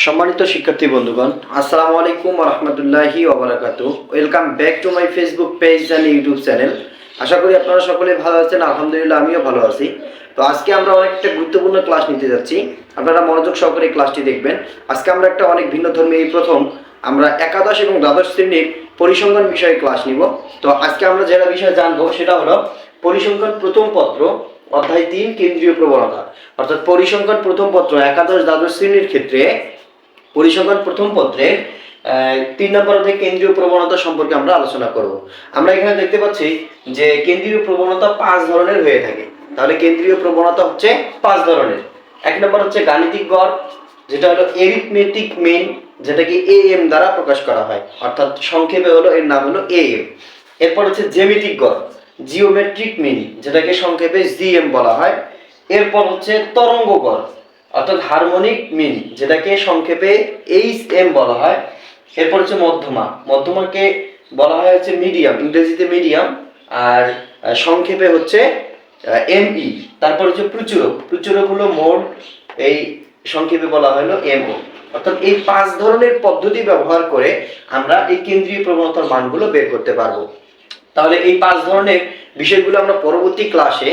সম্মানিত শিক্ষার্থী বন্ধুগণ, আসসালামু আলাইকুম ওয়া রাহমাতুল্লাহি ওয়া বারাকাতুহু। Welcome back to my Facebook page and YouTube channel. আশা করি আপনারা সকলে ভালো আছেন। আলহামদুলিল্লাহ, আমিও ভালো আছি। তো আজকে আমরা অনেকটা গুরুত্বপূর্ণ ক্লাস নিতে যাচ্ছি। আপনারা মনোযোগ সহকারে ক্লাসটি দেখবেন। আজকে আমরা একটা অনেক ভিন্ন ধর্মী প্রথম আমরা একাদশ এবং দ্বাদশ শ্রেণীর পরিসংখ্যান বিষয়ে ক্লাস নিব। তো আজকে আমরা যেটা বিষয় জানবো সেটা হলো পরিসংখ্যান প্রথম পত্র অধ্যায় 3 কেন্দ্রীয় প্রবণতা। অর্থাৎ পরিসংখ্যান প্রথম পত্র একাদশ দ্বাদশ শ্রেণীর ক্ষেত্রে পরিসংখ্যান প্রথম পত্রের 3 নম্বর অধ্যায় কেন্দ্রীয় প্রবণতা সম্পর্কে আমরা আলোচনা করব। আমরা এখানে দেখতে পাচ্ছি যে কেন্দ্রীয় প্রবণতা 5 ধরনের হয়ে থাকে। তাহলে কেন্দ্রীয় প্রবণতা হচ্ছে 5 ধরনের। এক নম্বর হচ্ছে গাণিতিক গড়, যেটা হলো এরিথমেটিক মিন, যেটাকে এএম দ্বারা প্রকাশ করা হয়, অর্থাৎ সংক্ষেপে হলো এর নাম হলো এএম। এরপর হচ্ছে জ্যামিতিক গড়, জিওমেট্রিক মিন, যেটাকে সংক্ষেপে জিএম বলা হয়। এরপর হচ্ছে তরঙ্গ গড়, অর্থাৎ হারমোনিক মিন, যেটাকে সংক্ষেপে এইচএম বলা হয়। এরপর হচ্ছে মধ্যমা, মধ্যমাকে বলা হয় হচ্ছে মিডিয়াম, ইংরেজিতে মিডিয়াম, আর সংক্ষেপে হচ্ছে এমই। তারপর হচ্ছে প্রচুরক, প্রচুরক হলো মোড, এই সংক্ষেপে বলা হলো এমও। অর্থাৎ এই 5 ধরনের পদ্ধতি ব্যবহার করে আমরা এই কেন্দ্রীয় প্রবণতার মানগুলো বের করতে পারবো। তাহলে এই 5 ধরনের বিষয়গুলো আমরা পরবর্তী ক্লাসে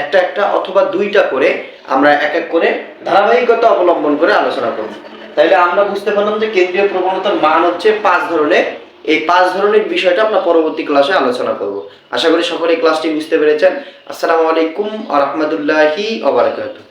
একটা একটা অথবা দুইটা করে আমরা এক এক করে ধারাবাহিকতা অবলম্বন করে আলোচনা করব। তাহলে আমরা বুঝতে পারলাম যে কেন্দ্রীয় প্রবণতার মান হচ্ছে 5 ধরনের। এই 5 ধরনের বিষয়টা আমরা পরবর্তী ক্লাসে আলোচনা করব। আশা করি সকলে ক্লাসটি বুঝতে পেরেছেন। আসসালামু আলাইকুম ওয়া রাহমাতুল্লাহি ওয়া বারাকাতুহু।